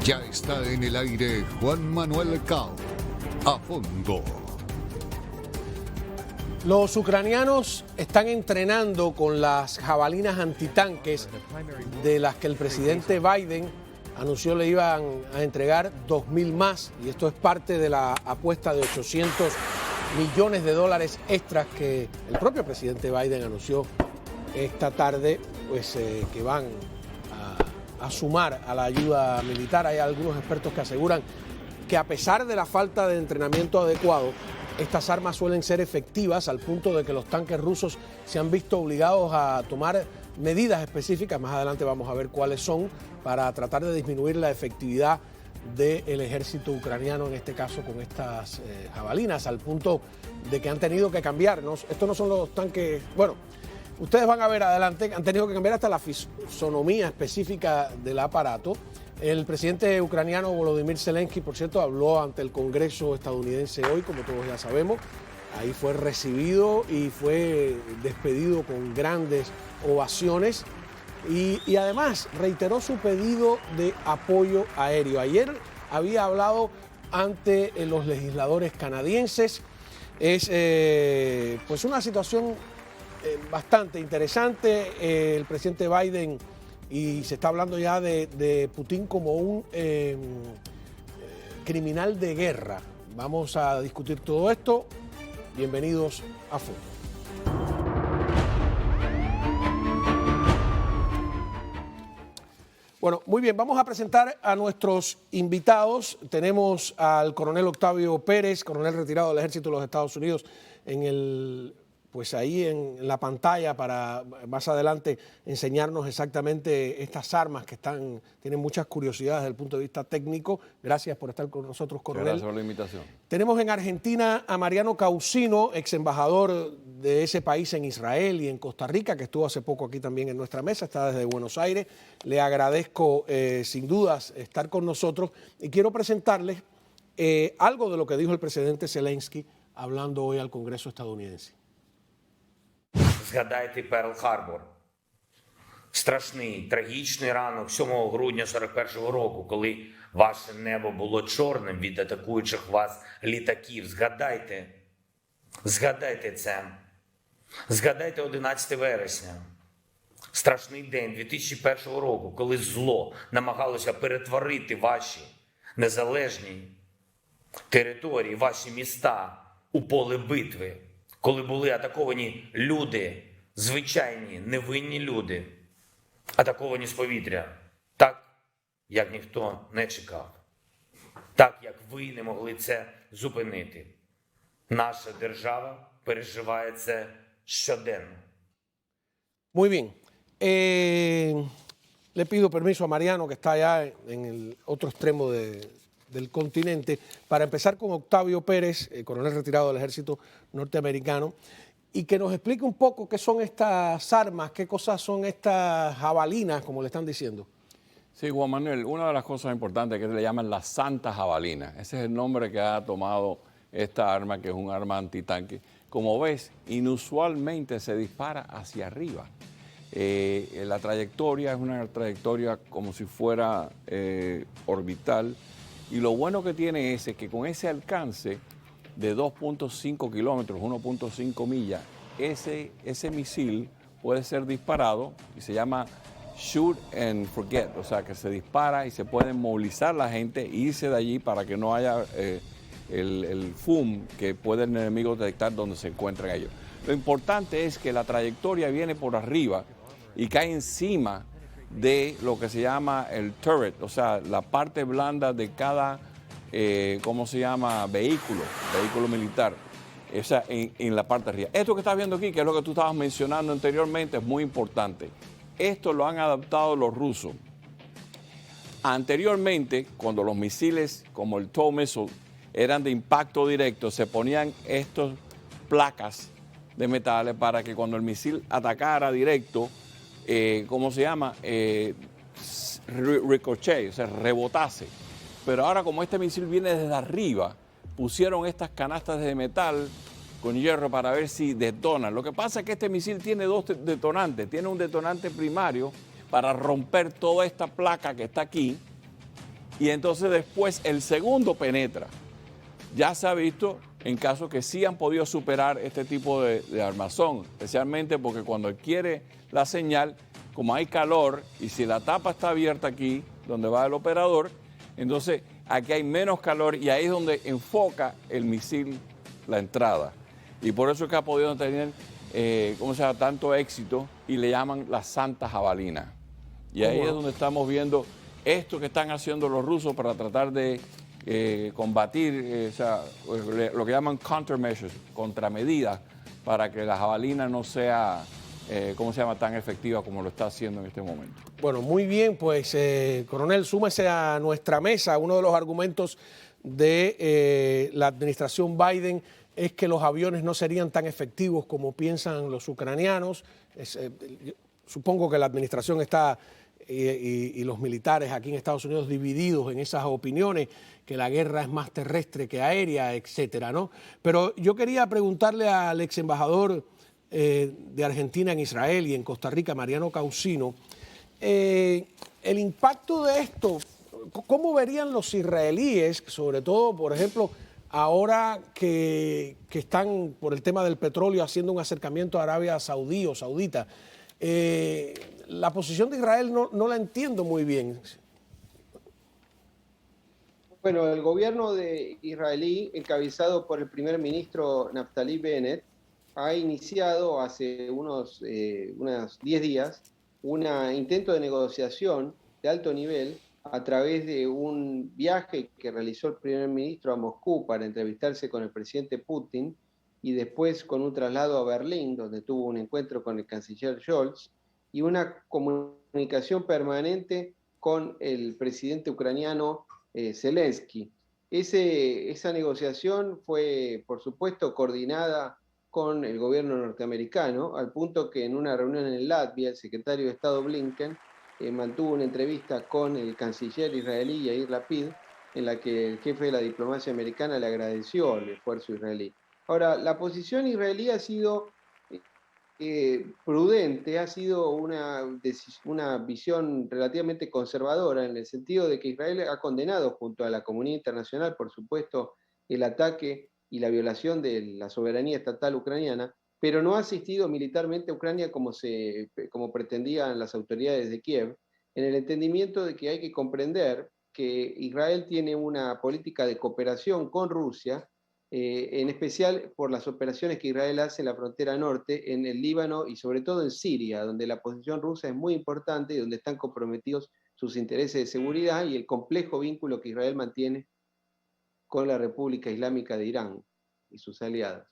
Ya está en el aire Juan Manuel Cao. A fondo. Los ucranianos están entrenando con las jabalinas antitanques de las que el presidente Biden anunció le iban a entregar 2.000 más, y esto es parte de la apuesta de 800 millones de dólares extras que el propio presidente Biden anunció esta tarde, pues que van a sumar a la ayuda militar. Hay algunos expertos que aseguran que a pesar de la falta de entrenamiento adecuado, estas armas suelen ser efectivas al punto de que los tanques rusos se han visto obligados a tomar medidas específicas, más adelante vamos a ver cuáles son, para tratar de disminuir la efectividad del ejército ucraniano, en este caso con estas jabalinas, al punto de que han tenido que cambiar. Estos no son los tanques, bueno, ustedes van a ver adelante, han tenido que cambiar hasta la fisonomía específica del aparato. El presidente ucraniano Volodymyr Zelensky, por cierto, habló ante el Congreso estadounidense hoy, como todos ya sabemos. Ahí fue recibido y fue despedido con grandes ovaciones. Y además reiteró su pedido de apoyo aéreo. Ayer había hablado ante los legisladores canadienses. Es pues una situación bastante interesante. El presidente Biden, y se está hablando ya de Putin como un criminal de guerra. Vamos a discutir todo esto. Bienvenidos a Fondo. Bueno, muy bien, vamos a presentar a nuestros invitados. Tenemos al coronel Octavio Pérez, coronel retirado del Ejército de los Estados Unidos, pues ahí en la pantalla, para más adelante enseñarnos exactamente estas armas que tienen muchas curiosidades desde el punto de vista técnico. Gracias por estar con nosotros, coronel. Gracias por la invitación. Tenemos en Argentina a Mariano Causino, ex embajador de ese país en Israel y en Costa Rica, que estuvo hace poco aquí también en nuestra mesa, está desde Buenos Aires. Le agradezco sin dudas estar con nosotros y quiero presentarles algo de lo que dijo el presidente Zelensky hablando hoy al Congreso estadounidense. Згадайте Перл-Харбор. Страшний, трагічний ранок 7 грудня 41-го року, коли ваше небо було чорним від атакуючих вас літаків. Згадайте це. Згадайте 11 вересня. Страшний день 2001 року, коли зло намагалося перетворити ваші незалежні території, ваші міста у поле битви. Коли були атаковані люди, звичайні, невинні люди, атаковані з повітря, так, як ніхто не чекав, так, як ви не могли це зупинити. Наша держава переживає це щоденно. Muy bien. Le pido permiso a Mariano, que está allá en el otro extremo del continente, para empezar con Octavio Pérez, coronel retirado del Ejército norteamericano, y que nos explique un poco qué son estas armas, qué cosas son estas jabalinas, como le están diciendo. Sí, Juan Manuel, una de las cosas importantes es que le llaman la Santa Jabalina. Ese es el nombre que ha tomado esta arma, que es un arma antitanque. Como ves, inusualmente se dispara hacia arriba. La trayectoria es una trayectoria como si fuera orbital. Y lo bueno que tiene es que con ese alcance de 2.5 kilómetros, 1.5 millas, ese misil puede ser disparado y se llama shoot and forget, o sea que se dispara y se pueden movilizar la gente e irse de allí para que no haya el FUM que puede el enemigo detectar donde se encuentran ellos. Lo importante es que la trayectoria viene por arriba y cae encima de lo que se llama el turret, o sea, la parte blanda de cada, ¿cómo se llama? Vehículo militar, o sea, en la parte de arriba. Esto que estás viendo aquí, que es lo que tú estabas mencionando anteriormente, es muy importante. Esto lo han adaptado los rusos. Anteriormente, cuando los misiles, como el TOW missile, eran de impacto directo, se ponían estas placas de metales para que cuando el misil atacara directo, ¿cómo se llama? Ricochet, o sea, rebotase. Pero ahora, como este misil viene desde arriba, pusieron estas canastas de metal con hierro para ver si detonan. Lo que pasa es que este misil tiene dos detonantes. Tiene un detonante primario para romper toda esta placa que está aquí y entonces después el segundo penetra. Ya se ha visto en casos que sí han podido superar este tipo de armazón, especialmente porque cuando adquiere la señal, como hay calor y si la tapa está abierta aquí, donde va el operador, entonces aquí hay menos calor y ahí es donde enfoca el misil la entrada. Y por eso es que ha podido tener, tanto éxito y le llaman la Santa Jabalina. Y ahí es donde estamos viendo esto que están haciendo los rusos para tratar de combatir lo que llaman countermeasures, contramedidas, para que la jabalina no sea, tan efectiva como lo está haciendo en este momento. Bueno, muy bien, pues, coronel, súmese a nuestra mesa. Uno de los argumentos de la administración Biden es que los aviones no serían tan efectivos como piensan los ucranianos. Supongo que la administración está y los militares aquí en Estados Unidos divididos en esas opiniones, que la guerra es más terrestre que aérea, etcétera, ¿no? Pero yo quería preguntarle al ex embajador de Argentina en Israel y en Costa Rica, Mariano Causino, el impacto de esto, ¿cómo verían los israelíes, sobre todo, por ejemplo, ahora que están por el tema del petróleo haciendo un acercamiento a Arabia Saudí o Saudita? La posición de Israel no la entiendo muy bien. Bueno, el gobierno de israelí, encabezado por el primer ministro Naftali Bennett, ha iniciado hace unos 10 días un intento de negociación de alto nivel a través de un viaje que realizó el primer ministro a Moscú para entrevistarse con el presidente Putin y después con un traslado a Berlín, donde tuvo un encuentro con el canciller Scholz, y una comunicación permanente con el presidente ucraniano Zelensky. Esa negociación fue, por supuesto, coordinada con el gobierno norteamericano, al punto que en una reunión en Latvia, el secretario de Estado Blinken mantuvo una entrevista con el canciller israelí Yair Lapid, en la que el jefe de la diplomacia americana le agradeció el esfuerzo israelí. Ahora, la posición israelí ha sido prudente, ha sido una visión relativamente conservadora, en el sentido de que Israel ha condenado junto a la comunidad internacional, por supuesto, el ataque y la violación de la soberanía estatal ucraniana, pero no ha asistido militarmente a Ucrania como pretendían las autoridades de Kiev, en el entendimiento de que hay que comprender que Israel tiene una política de cooperación con Rusia, en especial por las operaciones que Israel hace en la frontera norte, en el Líbano y sobre todo en Siria, donde la posición rusa es muy importante y donde están comprometidos sus intereses de seguridad y el complejo vínculo que Israel mantiene con la República Islámica de Irán y sus aliados.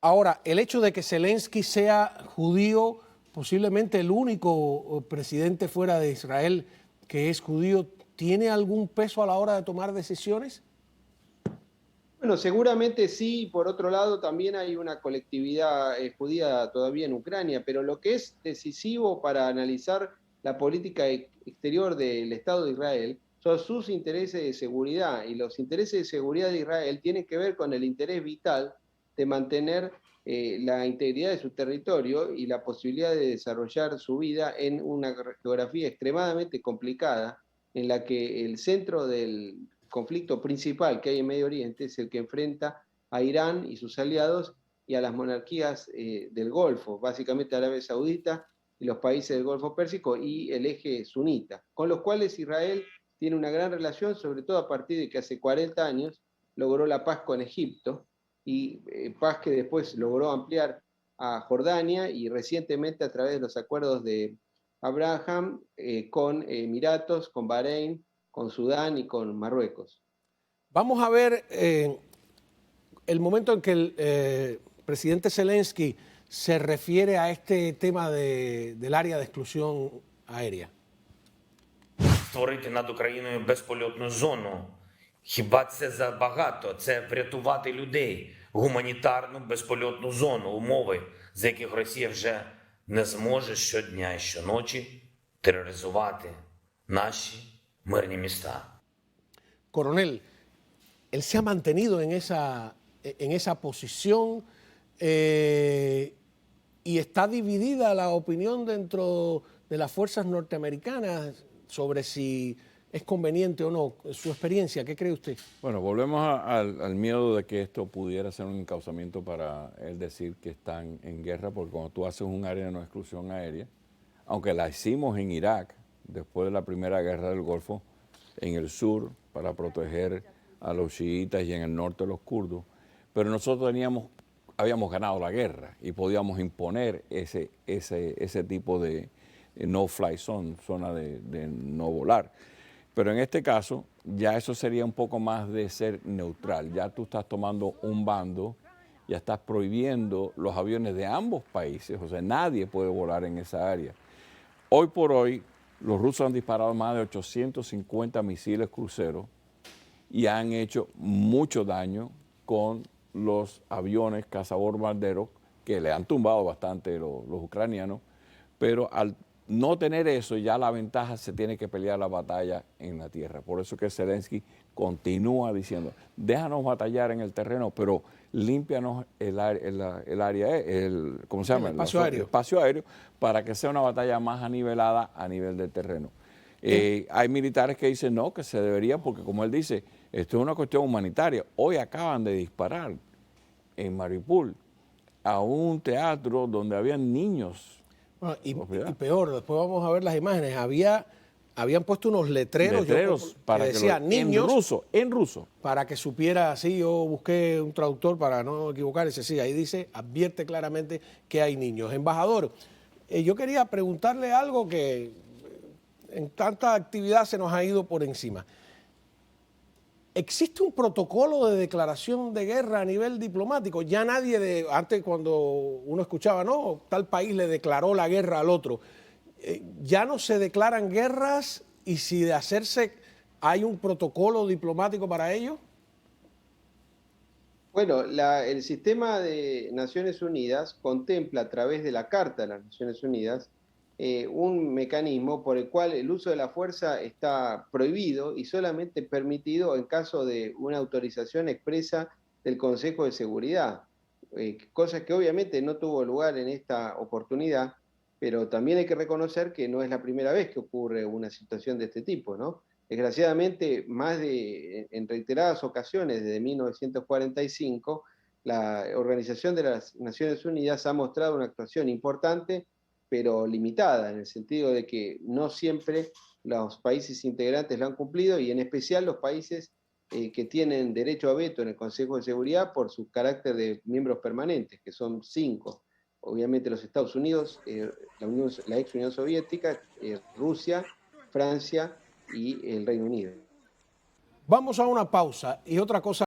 Ahora, el hecho de que Zelensky sea judío, posiblemente el único presidente fuera de Israel que es judío, ¿tiene algún peso a la hora de tomar decisiones? Bueno, seguramente sí. Por otro lado, también hay una colectividad judía todavía en Ucrania, pero lo que es decisivo para analizar la política exterior del Estado de Israel son sus intereses de seguridad, y los intereses de seguridad de Israel tienen que ver con el interés vital de mantener la integridad de su territorio y la posibilidad de desarrollar su vida en una geografía extremadamente complicada, en la que el centro del conflicto principal que hay en Medio Oriente es el que enfrenta a Irán y sus aliados y a las monarquías del Golfo, básicamente Arabia Saudita y los países del Golfo Pérsico y el eje sunita, con los cuales Israel tiene una gran relación, sobre todo a partir de que hace 40 años logró la paz con Egipto, y paz que después logró ampliar a Jordania y recientemente a través de los acuerdos de Abraham con Emiratos, con Bahrein, con Sudán y con Marruecos. Vamos a ver el momento en que el presidente Zelensky se refiere a este tema del área de exclusión aérea. Створити над Україною безпольотну зону. Хіба це забагато? Це врятувати людей. Гуманітарну безпольотну зону, умови, за яких Росія вже не зможе щодня і щоночі тероризувати наші мирні міста. Coronel, él se ha mantenido en esa posición y está dividida la opinión dentro de las fuerzas norteamericanas sobre si es conveniente o no. Su experiencia, ¿qué cree usted? Bueno, volvemos al miedo de que esto pudiera ser un encauzamiento para él decir que están en guerra, porque cuando tú haces un área de no exclusión aérea, aunque la hicimos en Irak, después de la primera guerra del Golfo, en el sur, para proteger a los chiitas y en el norte a los kurdos, pero nosotros habíamos ganado la guerra y podíamos imponer ese tipo de no-fly zone, zona de no volar. Pero en este caso, ya eso sería un poco más de ser neutral. Ya tú estás tomando un bando, ya estás prohibiendo los aviones de ambos países, o sea, nadie puede volar en esa área. Hoy por hoy, los rusos han disparado más de 850 misiles cruceros y han hecho mucho daño con los aviones cazabombarderos que le han tumbado bastante los ucranianos, pero al no tener eso, ya la ventaja se tiene que pelear la batalla en la tierra. Por eso que Zelensky continúa diciendo, déjanos batallar en el terreno, pero límpianos el área, ¿cómo se llama? El espacio aéreo. El espacio aéreo, para que sea una batalla más anivelada a nivel del terreno. Hay militares que dicen no, que se debería, porque como él dice, esto es una cuestión humanitaria. Hoy acaban de disparar en Mariupol a un teatro donde habían niños. Bueno, y peor, después vamos a ver las imágenes. Habían puesto unos letreros para que decían niños. En ruso. Para que supiera, así yo busqué un traductor para no equivocarse, sí, ahí dice, advierte claramente que hay niños. Embajador, yo quería preguntarle algo que en tanta actividad se nos ha ido por encima. ¿Existe un protocolo de declaración de guerra a nivel diplomático? Ya nadie antes cuando uno escuchaba, no, tal país le declaró la guerra al otro. Ya no se declaran guerras y si de hacerse hay un protocolo diplomático para ello. Bueno, el sistema de Naciones Unidas contempla a través de la Carta de las Naciones Unidas un mecanismo por el cual el uso de la fuerza está prohibido y solamente permitido en caso de una autorización expresa del Consejo de Seguridad, cosa que obviamente no tuvo lugar en esta oportunidad, pero también hay que reconocer que no es la primera vez que ocurre una situación de este tipo, ¿no? Desgraciadamente, en reiteradas ocasiones desde 1945, la Organización de las Naciones Unidas ha mostrado una actuación importante, pero limitada, en el sentido de que no siempre los países integrantes lo han cumplido, y en especial los países que tienen derecho a veto en el Consejo de Seguridad por su carácter de miembros permanentes, que son 5. Obviamente los Estados Unidos, la ex Unión Soviética, Rusia, Francia y el Reino Unido. Vamos a una pausa y otra cosa